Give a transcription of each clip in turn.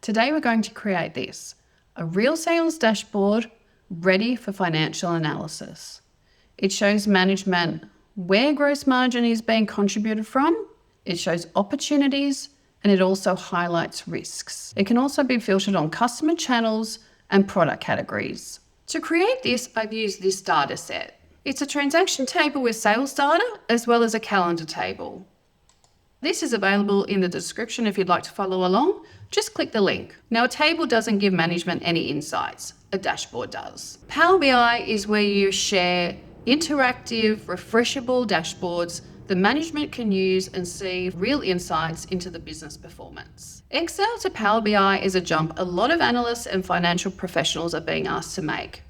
Today we're going to create this, a real sales dashboard ready for financial analysis. It shows management where gross margin is being contributed from, it shows opportunities, and it also highlights risks. It can also be filtered on customer channels and product categories. To create this, I've used this data set. It's a transaction table with sales data as well as a calendar table. This is available in the description if you'd like to follow along. Just click the link. Now, a table doesn't give management any insights. A dashboard does. Power BI is where you share interactive, refreshable dashboards the management can use and see real insights into the business performance. Excel to Power BI is a jump a lot of analysts and financial professionals are being asked to make.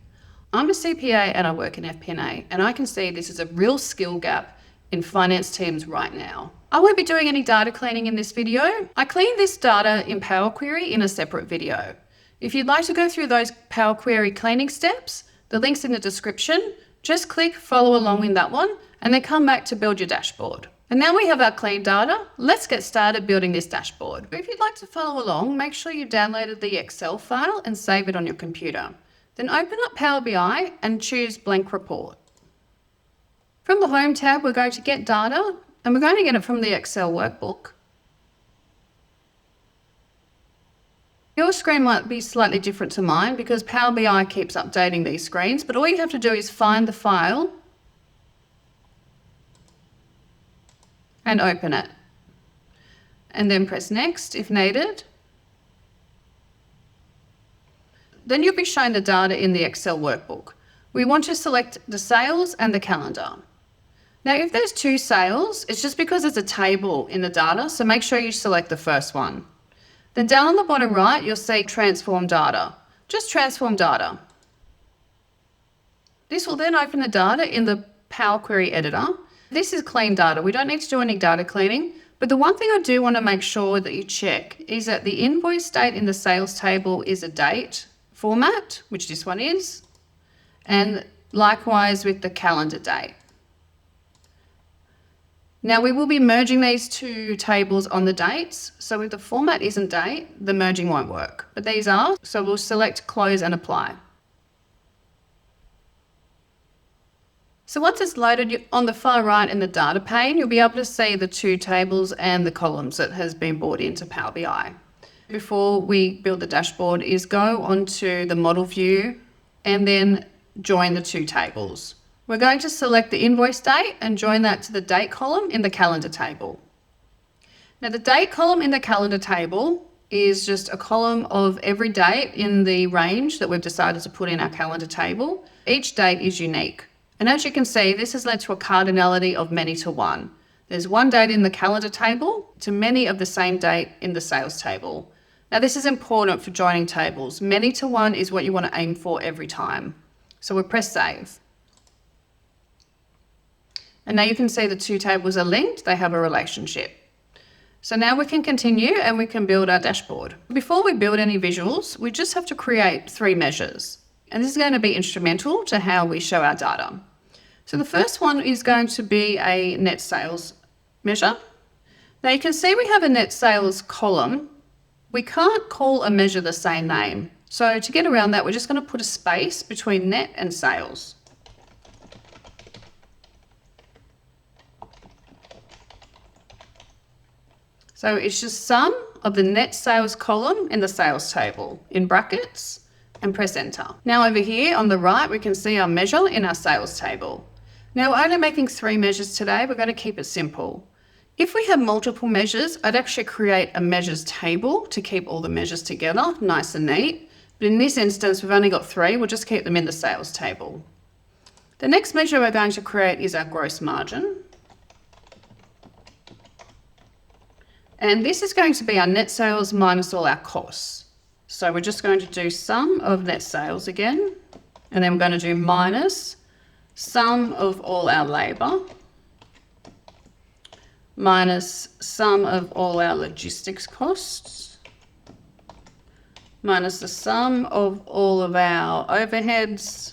I'm a CPA and I work in FP&A, and I can see this is a real skill gap in finance teams right now. I won't be doing any data cleaning in this video. I cleaned this data in Power Query in a separate video. If you'd like to go through those Power Query cleaning steps, the link's in the description. Just click follow along in that one and then come back to build your dashboard. And now we have our clean data. Let's get started building this dashboard. If you'd like to follow along, make sure you've downloaded the Excel file and save it on your computer. Then open up Power BI and choose blank report. From the Home tab, we're going to get data, and we're going to get it from the Excel workbook. Your screen might be slightly different to mine because Power BI keeps updating these screens, but all you have to do is find the file and open it. And then press next if needed. Then you'll be shown the data in the Excel workbook. We want to select the sales and the calendar. Now, if there's two sales, it's just because there's a table in the data, so make sure you select the first one. Then down on the bottom right, you'll see transform data. Just transform data. This will then open the data in the Power Query editor. This is clean data. We don't need to do any data cleaning, but the one thing I do want to make sure that you check is that the invoice date in the sales table is a date format, which this one is, and likewise with the calendar date. Now we will be merging these two tables on the dates. So if the format isn't date, the merging won't work, but these are. So we'll select close and apply. So once it's loaded on the far right in the data pane, you'll be able to see the two tables and the columns that has been brought into Power BI. Before we build the dashboard is go onto the model view and then join the two tables. We're going to select the invoice date and join that to the date column in the calendar table. Now the date column in the calendar table is just a column of every date in the range that we've decided to put in our calendar table. Each date is unique. And as you can see, this has led to a cardinality of many to one. There's one date in the calendar table to many of the same date in the sales table. Now this is important for joining tables. Many to one is what you want to aim for every time. So we'll press save. And now you can see the two tables are linked, they have a relationship. So now we can continue and we can build our dashboard. Before we build any visuals, we just have to create 3 measures. And this is going to be instrumental to how we show our data. So the first one is going to be a net sales measure. Now you can see we have a net sales column. We can't call a measure the same name. So to get around that, we're just going to put a space between net and sales. So it's just sum of the net sales column in the sales table in brackets and press enter. Now over here on the right, we can see our measure in our sales table. Now we're only making 3 measures today. We're going to keep it simple. If we have multiple measures, I'd actually create a measures table to keep all the measures together, nice and neat. But in this instance, we've only got 3. We'll just keep them in the sales table. The next measure we're going to create is our gross margin. And this is going to be our net sales minus all our costs. So we're just going to do sum of net sales again, and then we're going to do minus sum of all our labour, minus sum of all our logistics costs, minus the sum of all of our overheads,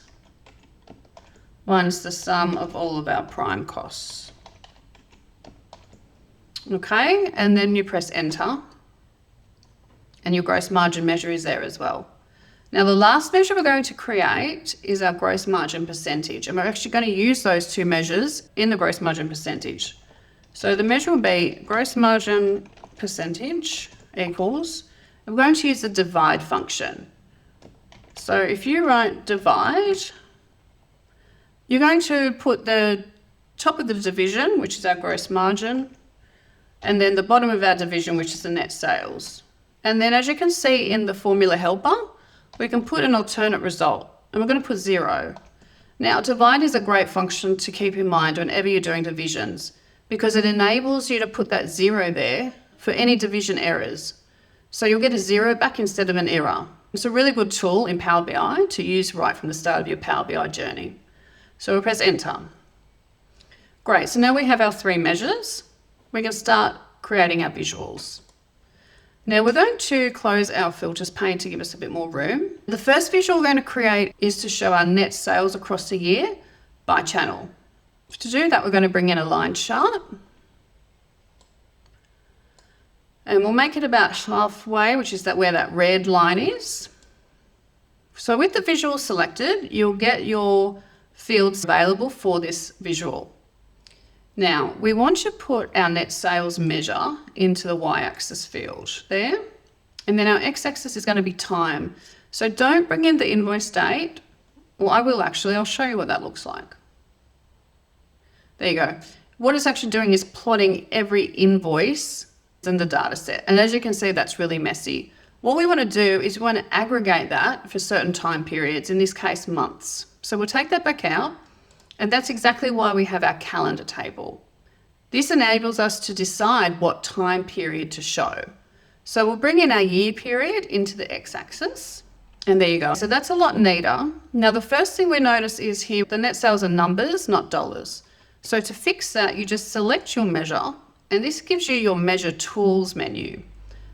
minus the sum of all of our prime costs. Okay, and then you press enter. And your gross margin measure is there as well. Now, the last measure we're going to create is our gross margin percentage. And we're actually going to use those two measures in the gross margin percentage. So the measure will be gross margin percentage equals, and we're going to use the divide function. So if you write divide, you're going to put the top of the division, which is our gross margin, and then the bottom of our division, which is the net sales. And then as you can see in the formula helper, we can put an alternate result, and we're going to put 0. Now, divide is a great function to keep in mind whenever you're doing divisions, because it enables you to put that 0 there for any division errors. So you'll get a 0 back instead of an error. It's a really good tool in Power BI to use right from the start of your Power BI journey. So we'll press enter. Great, so now we have our 3 measures. We can start creating our visuals. Now we're going to close our filters pane to give us a bit more room. The first visual we're going to create is to show our net sales across the year by channel. To do that, we're going to bring in a line chart. And we'll make it about halfway, which is where that red line is. So with the visual selected, you'll get your fields available for this visual. Now, we want to put our net sales measure into the y-axis field there. And then our x-axis is going to be time. So don't bring in the invoice date. Well, I will actually. I'll show you what that looks like. There you go. What it's actually doing is plotting every invoice in the data set. And as you can see, that's really messy. What we want to do is we want to aggregate that for certain time periods, in this case, months. So we'll take that back out. And that's exactly why we have our calendar table. This enables us to decide what time period to show. So we'll bring in our year period into the x-axis, and there you go. So that's a lot neater. Now, the first thing we notice is here, the net sales are numbers, not dollars. So to fix that, you just select your measure, and this gives you your measure tools menu.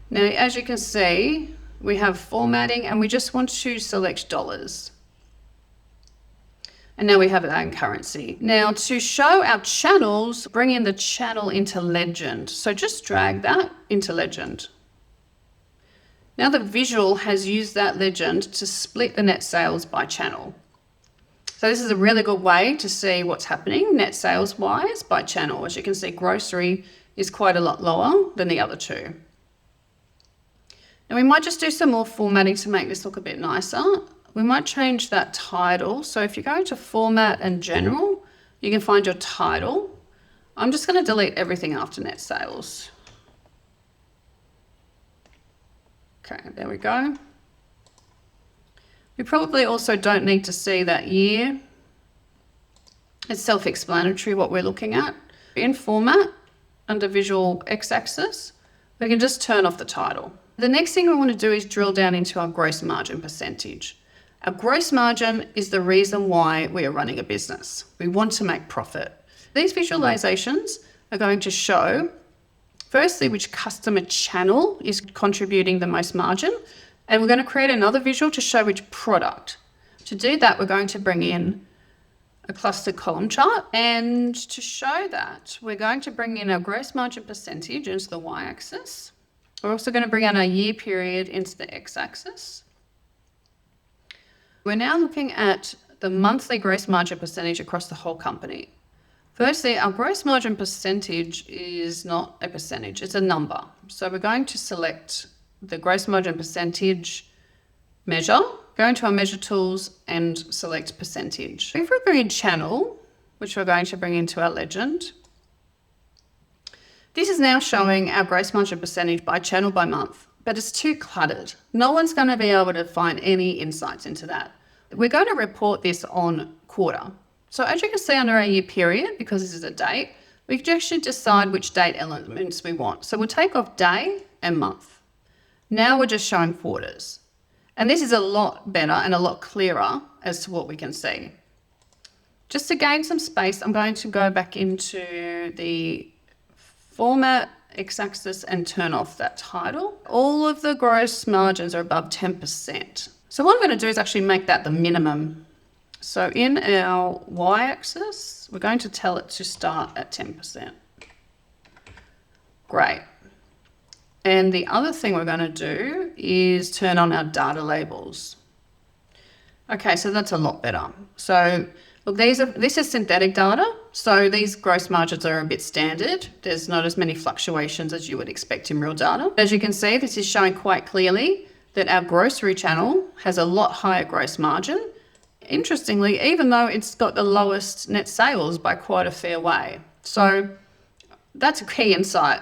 Now, as you can see, we have formatting, and we just want to select dollars. And now we have our own currency. Now to show our channels, bring in the channel into legend. So just drag that into legend. Now the visual has used that legend to split the net sales by channel. So this is a really good way to see what's happening net sales wise by channel. As you can see, grocery is quite a lot lower than the other two. Now we might just do some more formatting to make this look a bit nicer. We might change that title. So if you go to format and general, you can find your title. I'm just going to delete everything after net sales. Okay, there we go. We probably also don't need to see that year. It's self-explanatory what we're looking at. In format, under visual x-axis, we can just turn off the title. The next thing we want to do is drill down into our gross margin percentage. Our gross margin is the reason why we are running a business. We want to make profit. These visualizations are going to show, firstly, which customer channel is contributing the most margin, and we're going to create another visual to show which product. To do that, we're going to bring in a clustered column chart, and to show that, we're going to bring in our gross margin percentage into the y-axis. We're also going to bring in our year period into the x-axis. We're now looking at the monthly gross margin percentage across the whole company. Firstly, our gross margin percentage is not a percentage, it's a number. So we're going to select the gross margin percentage measure, go into our measure tools and select percentage. If we bring in channel, which we're going to bring into our legend, this is now showing our gross margin percentage by channel by month. But it's too cluttered. No one's going to be able to find any insights into that. We're going to report this on quarter. So as you can see under our year period, because this is a date, we can actually decide which date elements we want. So we'll take off day and month. Now we're just showing quarters. And this is a lot better and a lot clearer as to what we can see. Just to gain some space, I'm going to go back into the format x-axis and turn off that title. All of the gross margins are above 10%. So what I'm going to do is actually make that the minimum. So in our y-axis, we're going to tell it to start at 10%. Great. And the other thing we're going to do is turn on our data labels. Okay, so that's a lot better. So look, this is synthetic data. So these gross margins are a bit standard. There's not as many fluctuations as you would expect in real data. As you can see, this is showing quite clearly that our grocery channel has a lot higher gross margin. Interestingly, even though it's got the lowest net sales by quite a fair way. So that's a key insight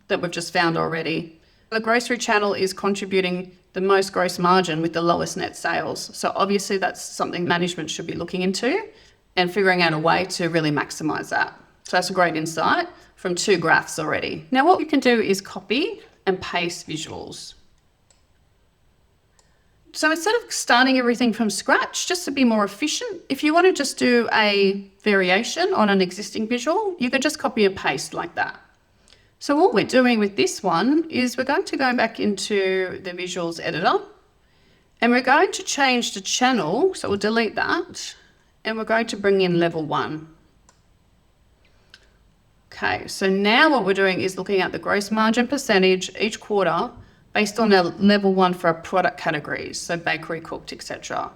that we've just found already. The grocery channel is contributing the most gross margin with the lowest net sales. So obviously that's something management should be looking into and figuring out a way to really maximize that. So that's a great insight from 2 graphs already. Now what we can do is copy and paste visuals. So instead of starting everything from scratch, just to be more efficient, if you want to just do a variation on an existing visual, you can just copy and paste like that. So what we're doing with this one is we're going to go back into the visuals editor and we're going to change the channel. So we'll delete that and we're going to bring in level 1. Okay, so now what we're doing is looking at the gross margin percentage each quarter based on our level 1 for our product categories, so bakery, cooked, etc.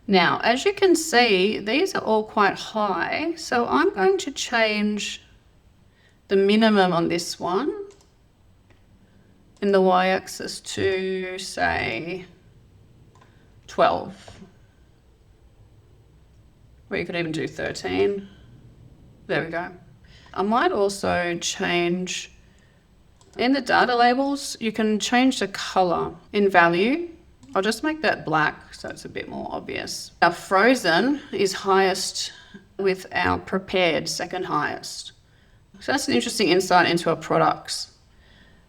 Now, as you can see, these are all quite high. So I'm going to change the minimum on this one in the y-axis to, say, 12. Or you could even do 13. There we go. I might also change, in the data labels, you can change the color in value. I'll just make that black so it's a bit more obvious. Our frozen is highest with our prepared second highest. So that's an interesting insight into our products.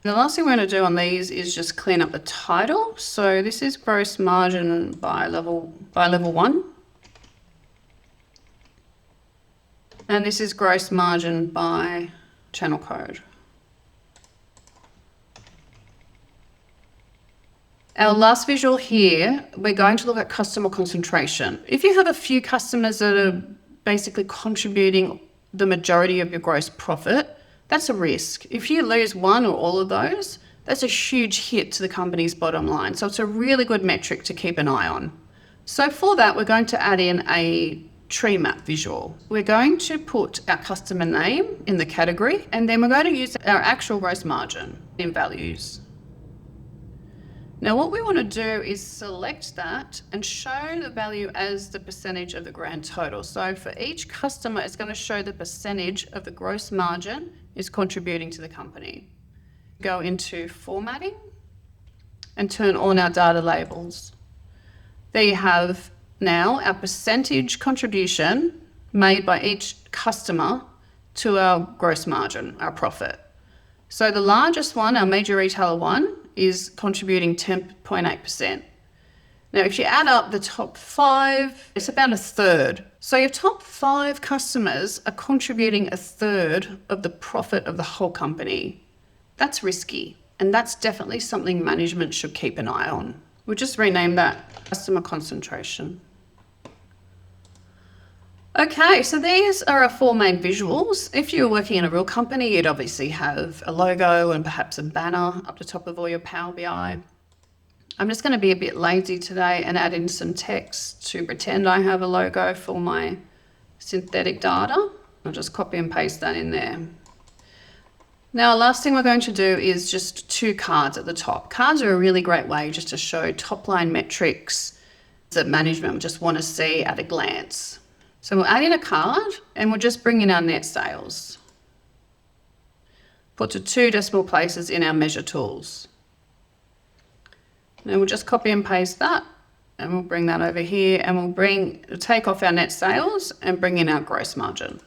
The last thing we're going to do on these is just clean up the title. So this is gross margin by level 1. And this is gross margin by channel code. Our last visual here, we're going to look at customer concentration. If you have a few customers that are basically contributing the majority of your gross profit, that's a risk. If you lose one or all of those, that's a huge hit to the company's bottom line. So it's a really good metric to keep an eye on. So for that, we're going to add in a tree map visual. We're going to put our customer name in the category, and then we're going to use our actual gross margin in values. Now what we want to do is select that and show the value as the percentage of the grand total. So for each customer, it's going to show the percentage of the gross margin is contributing to the company. Go into formatting and turn on our data labels. There you have now our percentage contribution made by each customer to our gross margin, our profit. So the largest one, our major retailer one, is contributing 10.8%. Now, if you add up the top 5, it's about a third. So your top 5 customers are contributing a third of the profit of the whole company. That's risky, and that's definitely something management should keep an eye on. We'll just rename that customer concentration. Okay, so these are our 4 main visuals. If you're working in a real company, you'd obviously have a logo and perhaps a banner up the top of all your Power BI. I'm just going to be a bit lazy today and add in some text to pretend I have a logo for my synthetic data. I'll just copy and paste that in there. Now, last thing we're going to do is just 2 cards at the top. Cards are a really great way just to show top-line metrics that management just want to see at a glance. So we'll add in a card and we'll just bring in our net sales. Put to 2 decimal places in our measure tools. Now we'll just copy and paste that and we'll bring that over here and we'll take off our net sales and bring in our gross margin.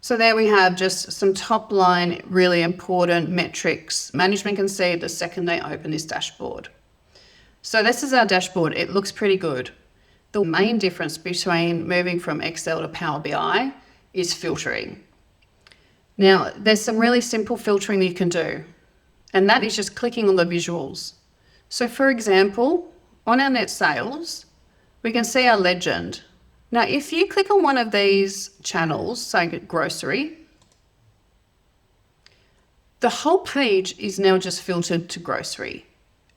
So there we have just some top line, really important metrics management can see the second they open this dashboard. So this is our dashboard. It looks pretty good. The main difference between moving from Excel to Power BI is filtering. Now, there's some really simple filtering that you can do, and that is just clicking on the visuals. So for example, on our net sales, we can see our legend. Now, if you click on one of these channels, say grocery, The whole page is now just filtered to grocery.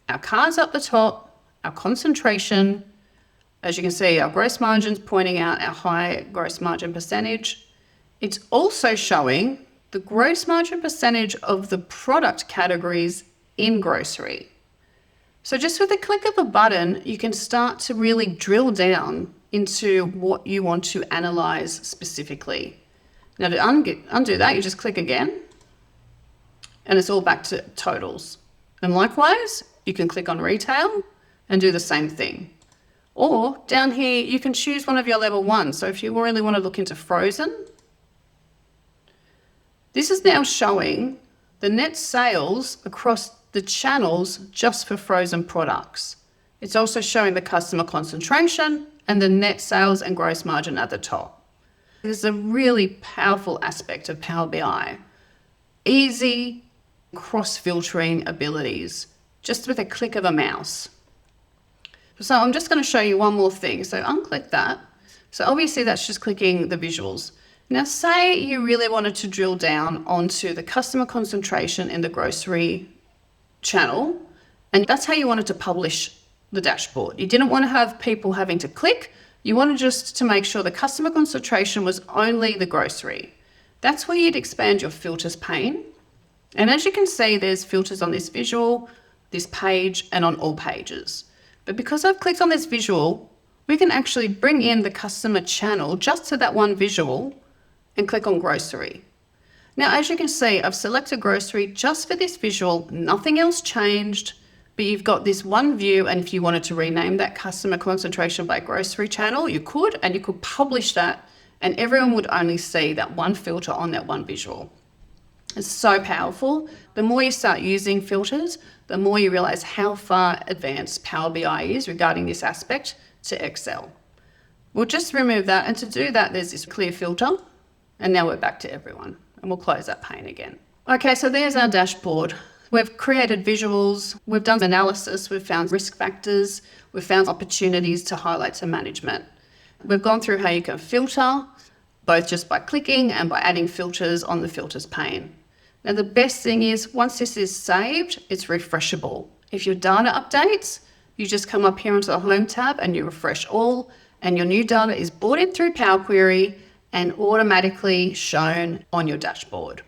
Our cards up the top, our concentration, as you can see, our gross margins pointing out our high gross margin percentage. It's also showing the gross margin percentage of the product categories in grocery. So just with the click of a button, you can start to really drill down into what you want to analyze specifically. Now to undo that, you just click again and it's all back to totals. And likewise, you can click on retail and do the same thing. Or down here, you can choose one of your level ones. So if you really want to look into frozen, this is now showing the net sales across the channels just for frozen products. It's also showing the customer concentration and the net sales and gross margin at the top. This is a really powerful aspect of Power BI. Easy cross-filtering abilities, just with a click of a mouse. So I'm just going to show you one more thing. So unclick that. So obviously that's just clicking the visuals. Now say you really wanted to drill down onto the customer concentration in the grocery channel, and that's how you wanted to publish the dashboard. You didn't want to have people having to click. You wanted just to make sure the customer concentration was only the grocery. That's where you'd expand your filters pane. And as you can see, there's filters on this visual, this page, and on all pages. But because I've clicked on this visual, we can actually bring in the customer channel just to that one visual and click on grocery. Now, as you can see, I've selected grocery just for this visual, nothing else changed, but you've got this one view, and if you wanted to rename that customer concentration by grocery channel, you could, and you could publish that, and everyone would only see that one filter on that one visual. It's so powerful. The more you start using filters, the more you realize how far advanced Power BI is regarding this aspect to Excel. We'll just remove that, and to do that, there's this clear filter, and now we're back to everyone, and we'll close that pane again. Okay, so there's our dashboard. We've created visuals, we've done analysis, we've found risk factors, we've found opportunities to highlight to management. We've gone through how you can filter, both just by clicking and by adding filters on the filters pane. Now the best thing is, once this is saved, it's refreshable. If your data updates, you just come up here onto the Home tab and you refresh all, and your new data is brought in through Power Query and automatically shown on your dashboard.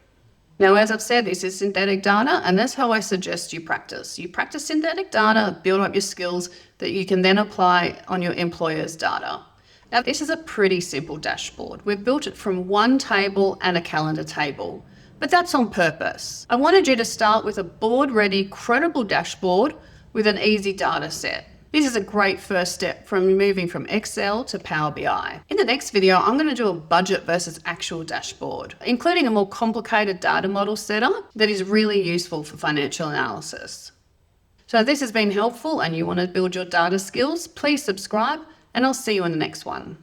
Now, as I've said, this is synthetic data, and that's how I suggest you practice. You practice synthetic data, build up your skills that you can then apply on your employer's data. Now, this is a pretty simple dashboard. We've built it from one table and a calendar table, but that's on purpose. I wanted you to start with a board-ready, credible dashboard with an easy data set. This is a great first step from moving from Excel to Power BI. In the next video, I'm going to do a budget versus actual dashboard, including a more complicated data model setup that is really useful for financial analysis. So if this has been helpful and you want to build your data skills, please subscribe, and I'll see you in the next one.